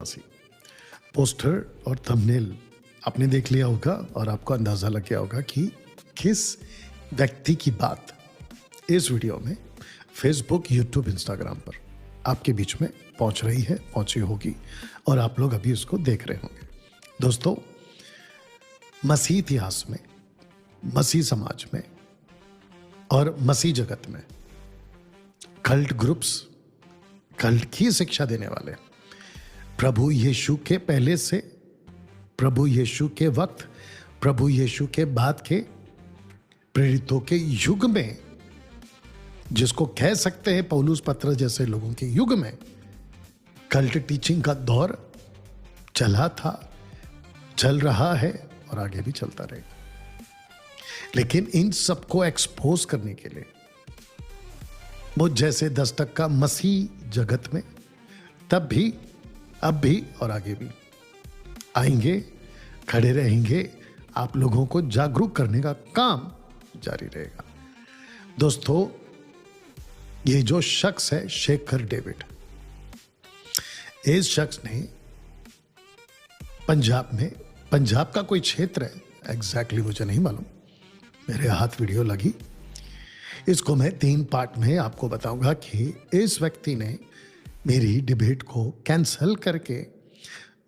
मसीह। Poster और thumbnail आपने देख लिया होगा और आपको अंदाज़ा लग गया होगा कि किस व्यक्ति की बात इस वीडियो में फेसबुक, यूट्यूब, इंस्टाग्राम पर आपके बीच में पहुंच रही है, पहुंची होगी और आप लोग अभी उसको देख रहे होंगे। दोस्तों, मसीह इतिहास में, मसीह समाज में और मसीह जगत में कल्ट ग्रुप्स, कल्ट की शिक्षा देने वाले प्रभु यीशु के पहले से, प्रभु यीशु के वक्त, प्रभु यीशु के बाद के प्रेरितों के युग में, जिसको कह सकते हैं पौलुस पत्र जैसे लोगों के युग में कल्ट टीचिंग का दौर चला था, चल रहा है और आगे भी चलता रहेगा। लेकिन इन सबको एक्सपोज करने के लिए वो जैसे 10% मसीह जगत में तब भी, अब भी और आगे भी आएंगे, खड़े रहेंगे, आप लोगों को जागरूक करने का काम जारी रहेगा। दोस्तों, ये जो शख्स है शेखर डेविड, इस शख्स ने पंजाब में, पंजाब का कोई क्षेत्र है एग्जैक्टली मुझे नहीं मालूम, मेरे हाथ वीडियो लगी, इसको मैं 3 पार्ट में आपको बताऊंगा कि इस व्यक्ति ने मेरी डिबेट को कैंसिल करके,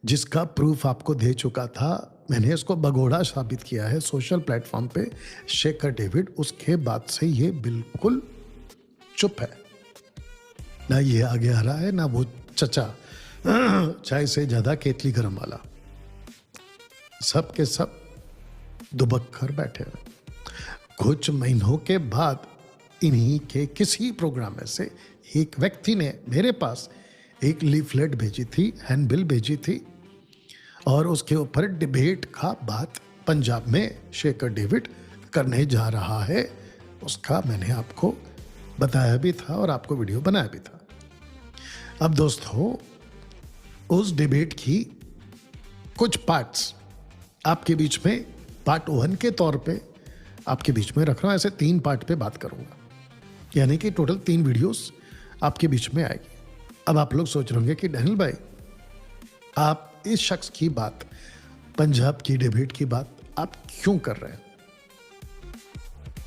जिसका प्रूफ आपको दे चुका था, मैंने इसको भगोड़ा साबित किया है सोशल प्लेटफॉर्म पे, शेखर डेविड, उसके बाद से ये बिल्कुल चुप है। ना ये आगे आ रहा है, ना वो चचा चाय से ज्यादा केतली गरम वाला, सब के सब दुबक कर बैठे हैं। कुछ महीनों के बाद इन्हीं के किसी प्रोग्राम में से एक व्यक्ति ने मेरे पास एक लीफलेट भेजी थी, हैंडबिल भेजी थी और उसके ऊपर डिबेट का बात पंजाब में शेखर डेविड करने जा रहा है। उसका मैंने आपको बताया भी था और आपको वीडियो बनाया भी था। अब दोस्तों, उस डिबेट की कुछ पार्ट्स आपके बीच में पार्ट 1 के तौर पे आपके बीच में रख रहा हूं। ऐसे 3 पार्ट पे बात करूंगा, यानी कि टोटल 3 वीडियोस आपके बीच में आएगी। अब आप लोग सोच रहे होंगे कि डैनियल भाई, आप इस शख्स की बात, पंजाब की डिबेट की बात आप क्यों कर रहे हैं?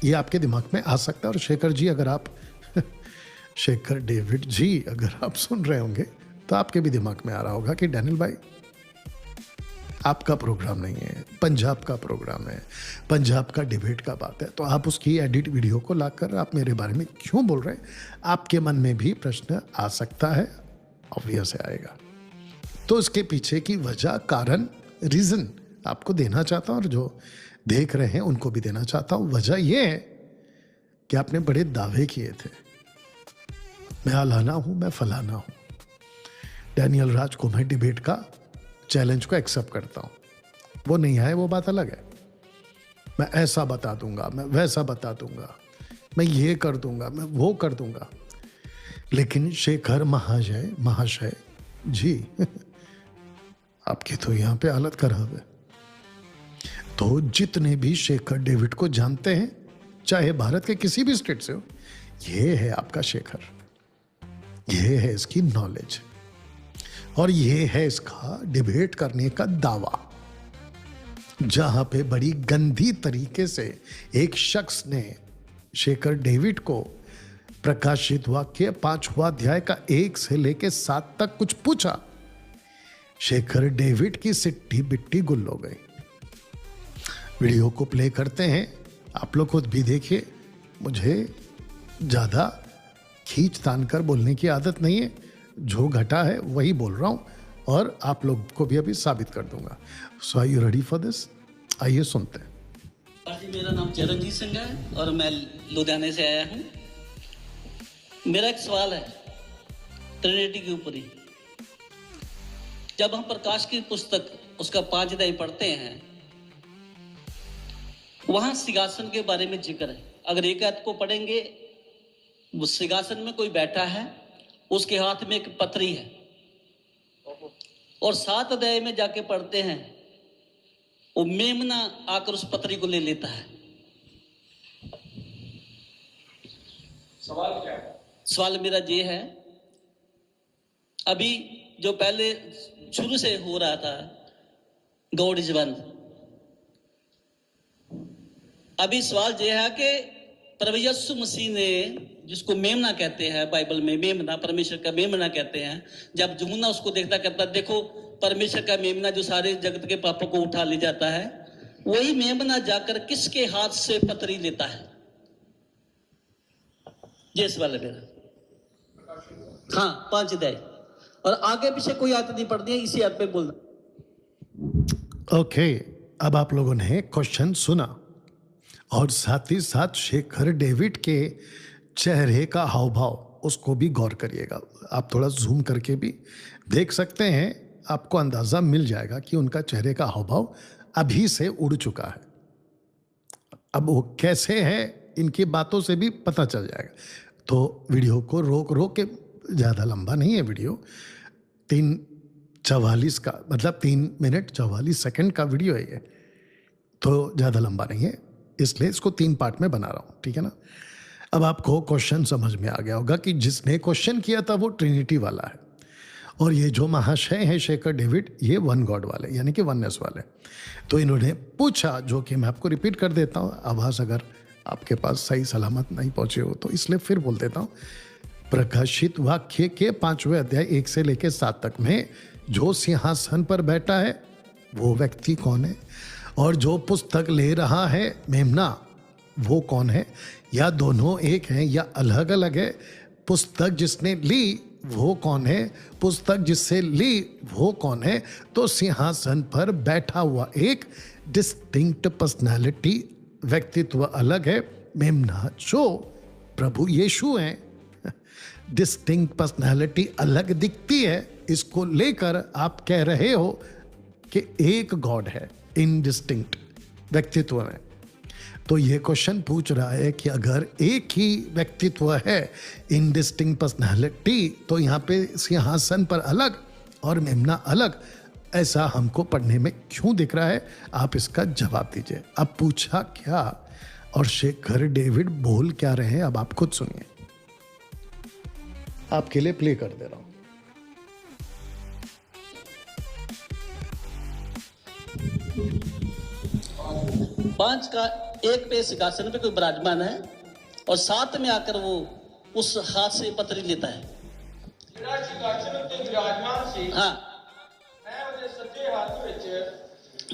ये आपके दिमाग में आ सकता है। और शेखर जी, अगर आप शेखर डेविड जी अगर आप सुन रहे होंगे तो आपके भी दिमाग में आ रहा होगा कि डैनियल भाई, आपका प्रोग्राम नहीं है, पंजाब का प्रोग्राम है, पंजाब का डिबेट का बात है, तो आप उसकी एडिट वीडियो को लाकर आप मेरे बारे में क्यों बोल रहे हैं? आपके मन में भी प्रश्न आ सकता है, ऑब्वियस आएगा। तो इसके पीछे की वजह, कारण, रीजन आपको देना चाहता हूं और जो देख रहे हैं उनको भी देना चाहता हूं। वजह यह है कि आपने बड़े दावे किए थे, मैं आलाना हूं, मैं फलाना हूं, डैनियल राज को मैं डिबेट का चैलेंज को एक्सेप्ट करता हूं। वो नहीं आए, वो बात अलग है। मैं ऐसा बता दूंगा, मैं वैसा बता दूंगा, मैं ये कर दूंगा, मैं वो कर दूंगा। लेकिन शेखर महाशय जी आपकी तो यहां पे हालत खराब है। तो जितने भी शेखर डेविड को जानते हैं, चाहे भारत के किसी भी स्टेट से हो, ये है आपका शेखर, ये है इसकी नॉलेज और ये है इसका डिबेट करने का दावा। जहां पे बड़ी गंदी तरीके से एक शख्स ने शेखर डेविड को प्रकाशित वाक्य 5वां अध्याय का 1 से लेके 7 तक कुछ पूछा, शेखर डेविड की सिट्टी बिट्टी गुल हो गई। वीडियो को प्ले करते हैं, आप लोग खुद भी देखिए। मुझे ज्यादा खींच तान कर बोलने की आदत नहीं है, जो घटा है वही बोल रहा हूं और आप लोग को भी अभी साबित कर दूंगा। So are you ready for this? आइए सुनते हैं। जी, मेरा नाम चरणजीत सिंह है और मैं लुधियाने से आया हूं। मेरा एक सवाल है ट्रिनिटी के ऊपर ही। जब हम प्रकाश की पुस्तक उसका 5 अध्याय पढ़ते हैं, वहां सिंहासन के बारे में जिक्र है। अगर एक आयत को पढ़ेंगे, वो सिंहासन में कोई बैठा है, उसके हाथ में एक पत्री है, और 7 अध्याय में जाके पढ़ते हैं, वो मेमना आकर उस पत्री को ले लेता है। सवाल क्या है? सवाल मेरा ये है, अभी जो पहले शुरू से हो रहा था, गॉड इज वन। अभी सवाल यह है कि प्रभु यीशु मसीह ने, जिसको मेमना कहते हैं बाइबल में, मेमना परमेश्वर का मेमना कहते हैं, जब यूहन्ना उसको देखता कहता देखो परमेश्वर का मेमना जो सारे जगत के पापों को उठा ले जाता है, वही मेमना जाकर किसके हाथ से पत्री लेता है? ये सवाल है मेरा। हाँ, 5 अध्याय और आगे पीछे कोई आयत नहीं पढ़नी है, इसी आयत पे बोलना। ओके, अब आप लोगों ने क्वेश्चन सुना और साथ ही साथ शेखर डेविड के चेहरे का हाव भाव उसको भी गौर करिएगा। आप थोड़ा जूम करके भी देख सकते हैं, आपको अंदाजा मिल जाएगा कि उनका चेहरे का हाव भाव अभी से उड़ चुका है। अब वो कैसे है इनकी बातों से भी पता चल जाएगा। तो वीडियो को रोक के, ज़्यादा लंबा नहीं है वीडियो, 3:44 का, मतलब 3 मिनट 44 सेकंड का वीडियो है ये, तो ज़्यादा लंबा नहीं है, इसलिए इसको 3 पार्ट में बना रहा हूँ, ठीक है ना। अब आपको क्वेश्चन समझ में आ गया होगा कि जिसने क्वेश्चन किया था वो ट्रिनिटी वाला है, और ये जो महाशय है शेखर डेविड, ये वन गॉड वाले यानी कि वननेस वाले। तो इन्होंने पूछा, जो कि मैं आपको रिपीट कर देता हूँ, आवाज़ अगर आपके पास सही सलामत नहीं पहुँचे हो तो इसलिए फिर बोल देता हूँ। प्रकाशित वाक्य के 5वें अध्याय 1 से लेकर 7 तक में जो सिंहासन पर बैठा है वो व्यक्ति कौन है, और जो पुस्तक ले रहा है मेमना वो कौन है, या दोनों एक हैं या अलग अलग है, पुस्तक जिसने ली वो कौन है, पुस्तक जिससे ली वो कौन है। तो सिंहासन पर बैठा हुआ एक डिस्टिंक्ट पर्सनालिटी, व्यक्तित्व अलग है। मेमना जो प्रभु यीशु हैं, डिस्टिंक्ट पर्सनालिटी अलग दिखती है, इसको लेकर आप कह रहे हो कि एक गॉड है इनडिस्टिंक्ट व्यक्तित्व में। तो ये क्वेश्चन पूछ रहा है कि अगर एक ही व्यक्तित्व है इनडिस्टिंक्ट पर्सनालिटी, तो यहाँ पे सिंहासन पर अलग और मेमना अलग, ऐसा हमको पढ़ने में क्यों दिख रहा है? आप इसका जवाब दीजिए। अब पूछा क्या और शेखर डेविड बोल क्या रहे हैं, अब आप खुद सुनिए। आपके लिए प्ले कर दे रहा हूं। 5 का 1 पे सिंहासन पे कोई विराजमान है और 7 में आकर वो उस हाथ से पत्री लेता है। सिंहासन उत्ते विराजमान सी, हाँ मैं ਉਹਦੇ ਸੱਜੇ ਹੱਥ ਵਿੱਚ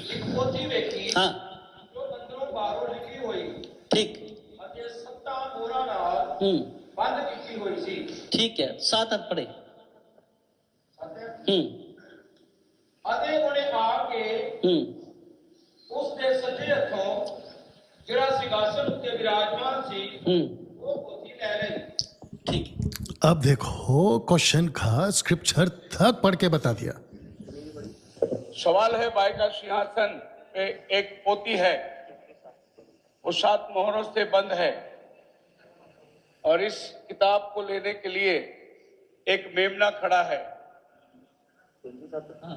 ਇੱਕ ਪੋਥੀ ਵੇਖੀ, हाँ ਜੋ ਅੰਦਰੋਂ ਬਾਹਰੋਂ ਲਿਖੀ ਹੋਈ ठीक, ਅਤੇ 7 ਮੋਹਰਾਂ ਨਾਲ ਬੰਦ ਕੀਤੀ ਹੋਈ ਸੀ। ठीक है, 7 हाथ पढ़े। ਅਤੇ ਉਹਨੇ ਆ ਕੇ ਉਸ ਦੇ ਸੱਜੇ ਹੱਥੋਂ ਜਿਹੜਾ ਸਿੰਘਾਸਨ ਉੱਤੇ ਵਿਰਾਜमान ਸੀ ਉਹ ਪੋਥੀ ਲੈ ਲਈ। ठीक, अब देखो क्वेश्चन का स्क्रिप्चर तक पढ़ के बता दिया। सवाल है, बाई का सिंहासन पे एक पोती है, वो 7 मोहरों से बंद है, और इस किताब को लेने के लिए एक मेमना खड़ा है,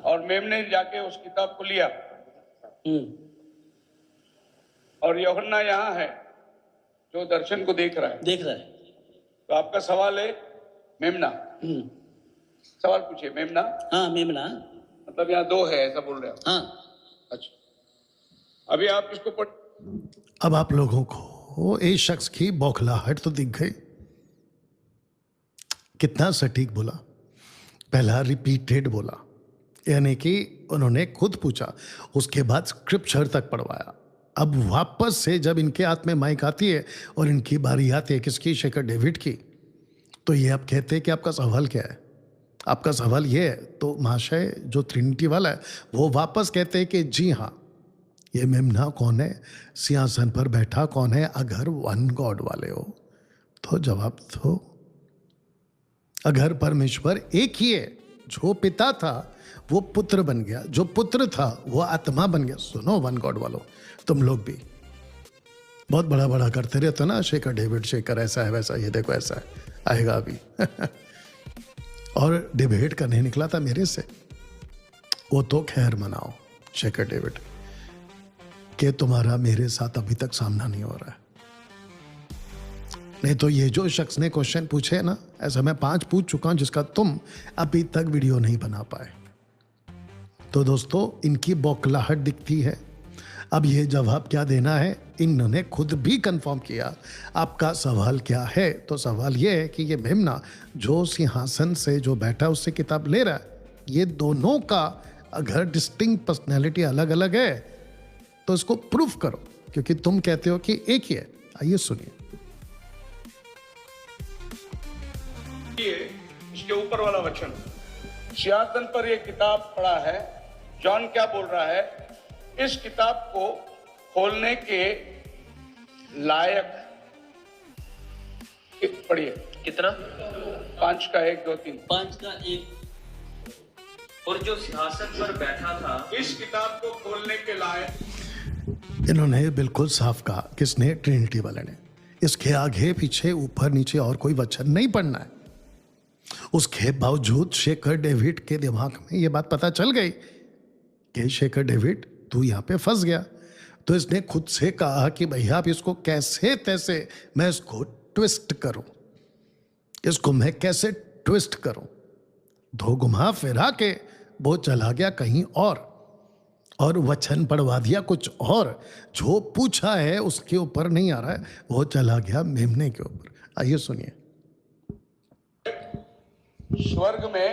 और मेमने ने जाके उस किताब को लिया, और यूहन्ना यहाँ है जो दर्शन को देख रहा है। देख रहा है। तो आपका सवाल है मेमना, सवाल पूछिए। मेमना हाँ, मेमना, मतलब यहाँ 2 है ऐसा बोल रहे हो? हाँ। अच्छा, अभी आप इसको पढ़। अब आप लोगों को इस शख्स की बौखलाहट तो दिख गई, कितना सटीक बोला, पहला रिपीटेड बोला, यानी कि उन्होंने खुद पूछा, उसके बाद स्क्रिप्चर तक पढ़वाया। अब वापस से जब इनके हाथ में माइक आती है और इनकी बारी आती है किसकी, शेखर डेविड की, तो ये आप कहते हैं कि आपका सवाल क्या है, आपका सवाल ये है। तो महाशय जो ट्रिनिटी वाला है वो वापस कहते हैं कि जी हाँ, ये मेमना कौन है, सिंहासन पर बैठा कौन है, अगर वन गॉड वाले हो तो जवाब दो। अगर परमेश्वर एक ही है, जो पिता था वो पुत्र बन गया, जो पुत्र था वो आत्मा बन गया। सुनो वन गॉड वालों, तुम लोग भी बहुत बड़ा बड़ा करते रहते हो ना, शेखर डेविड, शेखर ऐसा है वैसा, ये देखो ऐसा है, आएगा अभी और डिबेट करने निकला था मेरे से। वो तो खैर मनाओ शेखर डेविड कि तुम्हारा मेरे साथ अभी तक सामना नहीं हो रहा है, नहीं तो ये जो शख्स ने क्वेश्चन पूछे ना, ऐसा मैं 5 पूछ चुका हूं जिसका तुम अभी तक वीडियो नहीं बना पाए। तो दोस्तों इनकी बौखलाहट दिखती है। अब ये जवाब क्या देना है इन्होंने खुद भी कंफर्म किया। आपका सवाल क्या है? तो सवाल ये है कि ये मेमना जो सिंहासन से जो बैठा उससे किताब ले रहा है, ये दोनों का अगर डिस्टिंक्ट पर्सनैलिटी अलग अलग है तो इसको प्रूफ करो, क्योंकि तुम कहते हो कि एक ही है। आइए सुनिए। इसके ऊपर वाला वचन, सिंहासन पर यह किताब पड़ा है। जॉन क्या बोल रहा है? इस किताब को खोलने के लायक, पढ़िए कितना? 5 का 1 2 3 5 का 1। और जो सिंहासन पर बैठा था इस किताब को खोलने के लायक। इन्होंने बिल्कुल साफ कहा, किसने? ट्रिनिटी वाले ने। इसके आगे पीछे ऊपर नीचे और कोई वचन नहीं पढ़ना है। उसके बावजूद शेखर डेविड के दिमाग में यह बात पता चल गई कि शेखर डेविड तू यहां पे फंस गया। तो इसने खुद से कहा कि भैया आप इसको कैसे तैसे मैं इसको ट्विस्ट करूं, इसको मैं कैसे ट्विस्ट करूं। दो घुमा फिरा के वो चला गया कहीं और वचन पढ़वा दिया कुछ और। जो पूछा है उसके ऊपर नहीं आ रहा है, वो चला गया मेमने के ऊपर। आइए सुनिए। स्वर्ग में,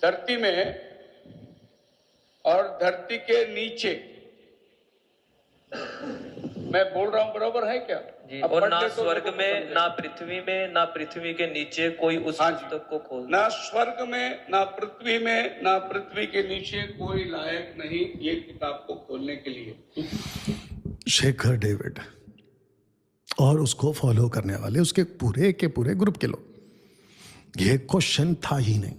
धरती में और धरती के नीचे। मैं बोल रहा हूं बराबर है क्या जी? अब और पढ़ ना ले तो स्वर्ग लोगों को में, समझे। ना पृथ्वी में, ना पृथ्वी के नीचे कोई उस हाँ जी। पुस्तक को खोल। ना स्वर्ग में, ना पृथ्वी में, ना पृथ्वी के नीचे कोई लायक नहीं ये किताब को खोलने के लिए। शेखर डेविड और उसको फॉलो करने वाले उसके पूरे के पूरे ग्रुप के लोग, ये क्वेश्चन था ही नहीं।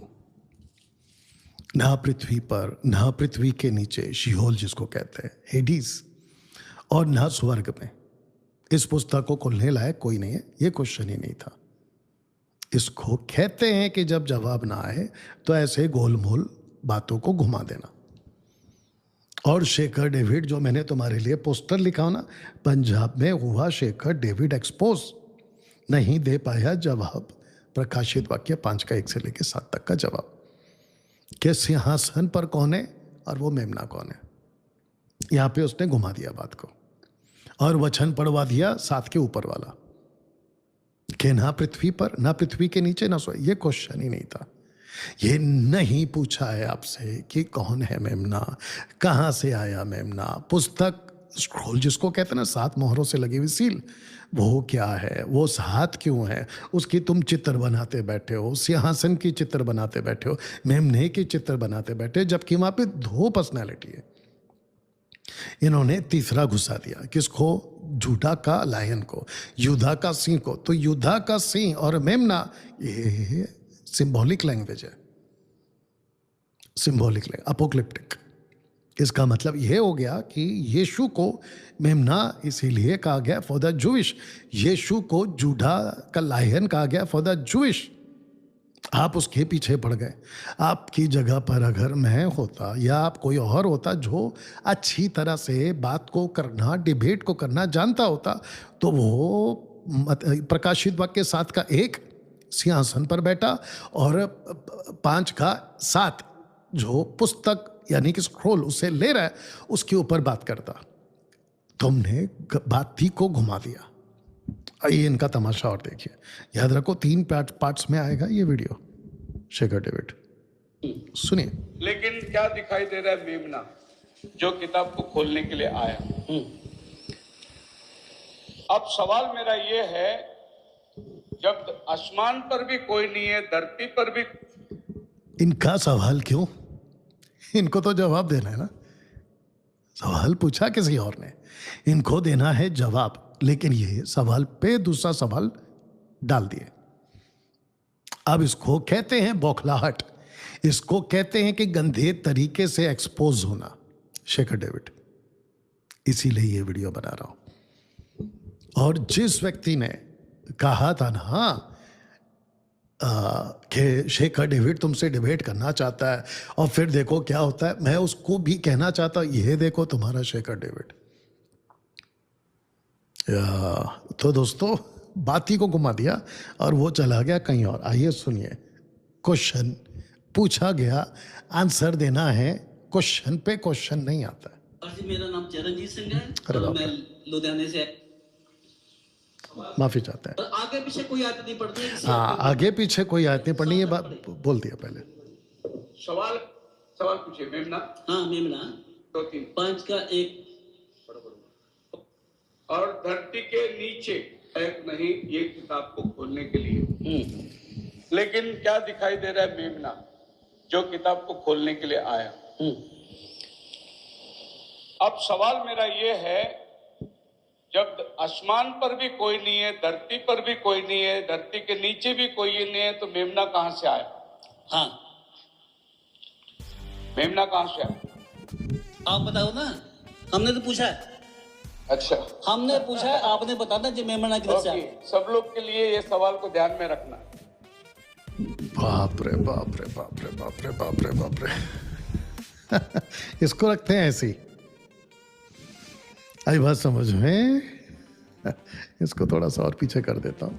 ना पृथ्वी पर, ना पृथ्वी के नीचे, शिहोल जिसको कहते हैं, हेडीज, और ना स्वर्ग में इस पुस्तक को खोलने लायक कोई नहीं है। ये क्वेश्चन ही नहीं था। इसको कहते हैं कि जब जवाब ना आए तो ऐसे गोलमोल बातों को घुमा देना। और शेखर डेविड, जो मैंने तुम्हारे लिए पोस्टर लिखा हो ना, पंजाब में हुआ शेखर डेविड एक्सपोज, नहीं दे पाया जवाब। प्रकाशित वाक्य 5 का 1 से लेकर 7 तक का जवाब कि सिंहासन पर कौन है और वो मेमना कौन है। यहां पे उसने घुमा दिया बात को और वचन पढ़वा दिया 7 के ऊपर वाला कि ना पृथ्वी पर, ना पृथ्वी के नीचे, ना स्वर्ग। ये क्वेश्चन ही नहीं था। ये नहीं पूछा है आपसे कि कौन है मेमना, कहां से आया मेमना। पुस्तक स्क्रोल जिसको कहते हैं ना, 7 मोहरों से लगी हुई सील, वो क्या है, वो 7 क्यों है, उसकी तुम चित्र बनाते बैठे हो, सिंहासन की चित्र बनाते बैठे हो, मेमने की चित्र बनाते बैठे, जबकि वहां पे 2 पर्सनैलिटी है। इन्होंने तीसरा घुसा दिया, किसको? जूडा का लायन को, युद्धा का सिंह को। तो युद्धा का सिंह और मेमना ये सिंबॉलिक लैंग्वेज है, सिंबॉलिक लैंग्वेज, अपोक्लिप्टिक। इसका मतलब यह हो गया कि यीशु को मेमना इसीलिए कहा गया फॉर द जूइश, यीशु को जूडा का लायन कहा गया फॉर द जूइश। आप उसके पीछे पड़ गए। आपकी जगह पर अगर मैं होता या आप कोई और होता जो अच्छी तरह से बात को करना, डिबेट को करना जानता होता, तो वो प्रकाशित वाक्य 7 का 1 सिंहासन पर बैठा और 5 का 7 जो पुस्तक यानी कि स्क्रोल उसे ले रहा है उसके ऊपर बात करता। तुमने बात ही को घुमा दिया। आइए इनका तमाशा और देखिए। याद रखो 3 पार्ट्स में आएगा ये वीडियो। शेखर डेविड सुनिए। लेकिन क्या दिखाई दे रहा है? मेमना जो किताब को खोलने के लिए आया। अब सवाल मेरा ये है, जब आसमान पर भी कोई नहीं है, धरती पर भी। इनका सवाल क्यों? इनको तो जवाब देना है ना। सवाल पूछा किसी और ने, इनको देना है जवाब, लेकिन ये सवाल पे दूसरा सवाल डाल दिए। अब इसको कहते हैं बौखलाहट, इसको कहते हैं कि गंदे तरीके से एक्सपोज होना। शेखर डेविड, इसीलिए ये वीडियो बना रहा हूं। और जिस व्यक्ति ने कहा था ना कि शेखर डेविड तुमसे डिबेट करना चाहता है और फिर देखो क्या होता है, मैं उसको भी कहना चाहता हूं, ये देखो तुम्हारा शेखर डेविड। तो दोस्तों बात ही को घुमा दिया और वो चला गया कहीं और। आइए सुनिए क्वेश्चन पूछा गया आंसर देना है, क्वेश्चन पे क्वेश्चन नहीं आता। जी मेरा नाम चरणजीत सिंह है अरे और बाप मैं लुधियाने से। माफी चाहता है। और आगे पीछे कोई आयत नहीं पड़ती है। हाँ, आगे पीछे कोई आयत नहीं पढ़नी, ये बात बोल दिया पहले। सवाल पूछिए मेमना। हाँ मेमना 2-3 5 का 1। और धरती के नीचे एक नहीं ये किताब को खोलने के लिए, लेकिन क्या दिखाई दे रहा है मेमना जो किताब को खोलने के लिए आया? अब सवाल मेरा ये है, जब आसमान पर भी कोई नहीं है, धरती पर भी कोई नहीं है, धरती के नीचे भी कोई नहीं है, तो मेमना कहां से आया? हाँ मेमना कहां से आया? आप बताओ ना, हमने तो पूछा है। अच्छा, हमने पूछा है, आपने बताना जो मेमना किधर से आया। सब लोग के लिए ये सवाल को ध्यान में रखना। बाप रे बाप रे बाप रे बाप रे बाप रे बाप रे। इसको रखते हैं ऐसे ही। आई बात समझ में? इसको थोड़ा सा और पीछे कर देता हूं,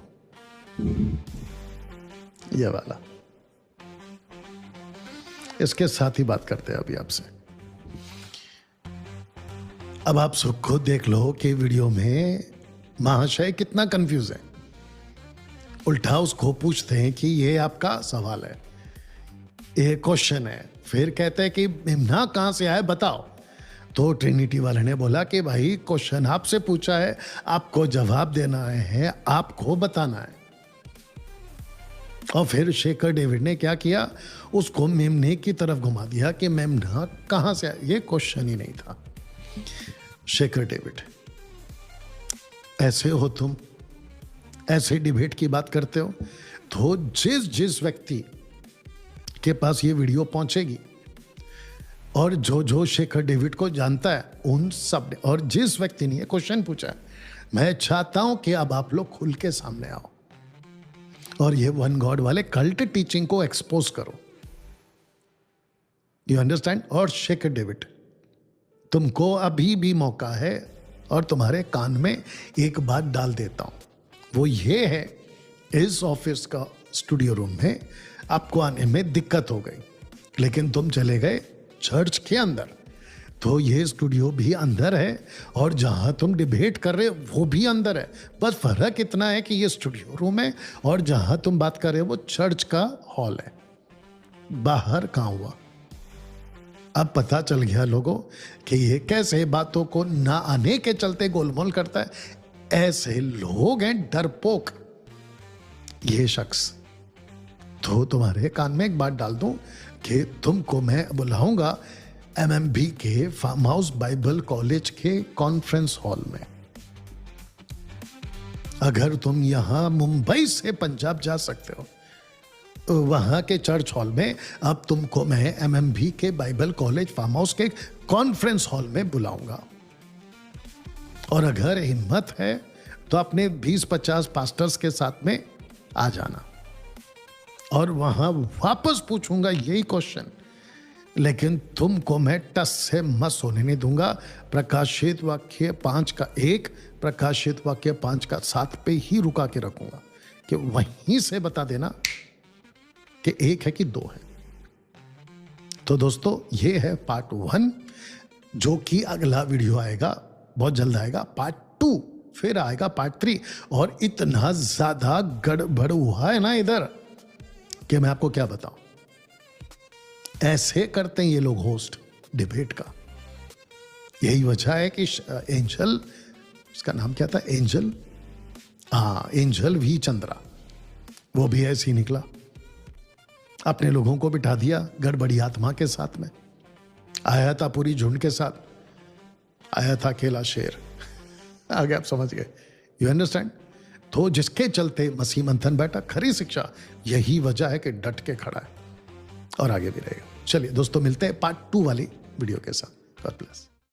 ये वाला। इसके साथ ही बात करते हैं अभी आपसे। अब आप सब खुद देख लो कि वीडियो में महाशय कितना कंफ्यूज है। उल्टा उसको पूछते हैं कि ये आपका सवाल है, ये क्वेश्चन है, फिर कहते हैं कि मेमना कहां से आया बताओ। तो ट्रिनिटी वाले ने बोला कि भाई क्वेश्चन आपसे पूछा है, आपको जवाब देना है, आपको बताना है। और फिर शेखर डेविड ने क्या किया, उसको मेमने की तरफ घुमा दिया कि मेमना कहां से आया। ये क्वेश्चन ही नहीं था। शेखर डेविड, ऐसे हो तुम, ऐसे डिबेट की बात करते हो, तो जिस व्यक्ति के पास ये वीडियो पहुंचेगी और जो शेखर डेविड को जानता है उन सब ने, और जिस व्यक्ति ने ये क्वेश्चन पूछा है, मैं चाहता हूं कि अब आप लोग खुल के सामने आओ और ये वन गॉड वाले कल्ट टीचिंग को एक्सपोज करो। You understand? और शेखर डेविड, तुमको अभी भी मौका है और तुम्हारे कान में एक बात डाल देता हूं, वो ये है, इस ऑफिस का स्टूडियो रूम में आपको आने में दिक्कत हो गई, लेकिन तुम चले गए चर्च के अंदर, तो ये स्टूडियो भी अंदर है और जहां तुम डिबेट कर रहे हो वो भी अंदर है। बस फर्क इतना है कि ये स्टूडियो रूम है और जहां तुम बात कर रहे हो वो चर्च का हॉल है। बाहर कहां हुआ? अब पता चल गया लोगों कि ये कैसे बातों को ना आने के चलते गोलमोल करता है। ऐसे लोग हैं डरपोक ये शख्स। तो तुम्हारे कान में एक बात डाल दूं कि तुमको मैं बुलाऊंगा MMB के फार्म हाउस बाइबल कॉलेज के कॉन्फ्रेंस हॉल में। अगर तुम यहां मुंबई से पंजाब जा सकते हो, वहां के चर्च हॉल में अब तुमको मैं MMB के बाइबल कॉलेज फार्म हाउस के कॉन्फ्रेंस हॉल में बुलाऊंगा। और अगर हिम्मत है तो अपने 20-50 पास्टर्स के साथ में आ जाना और वहां वापस पूछूंगा यही क्वेश्चन, लेकिन तुमको मैं टस से मत सोने नहीं दूंगा। प्रकाशित वाक्य 5 का 1, प्रकाशित वाक्य 5 का 7 पे ही रुका के रखूंगा कि वहीं से बता देना कि 1 है कि 2 है। तो दोस्तों ये है पार्ट 1, जो कि अगला वीडियो आएगा, बहुत जल्द आएगा पार्ट 2, फिर आएगा पार्ट 3। और इतना ज्यादा गड़बड़ हुआ है ना इधर कि मैं आपको क्या बताऊं। ऐसे करते हैं ये लोग होस्ट डिबेट का। यही वजह है कि एंजल, इसका नाम क्या था, एंजल, हाँ एंजल वी चंद्रा, वो भी ऐसे ही निकला, अपने लोगों को बिठा दिया गड़बड़ी आत्मा के साथ में। आया था पूरी झुंड के साथ, आया था अकेला शेर। आगे आप समझ गए। You understand? तो जिसके चलते मसीह मंथन बैठा, खरी शिक्षा यही वजह है कि डट के खड़ा है और आगे भी रहेगा। चलिए दोस्तों, मिलते हैं पार्ट 2 वाली वीडियो के साथ। God bless.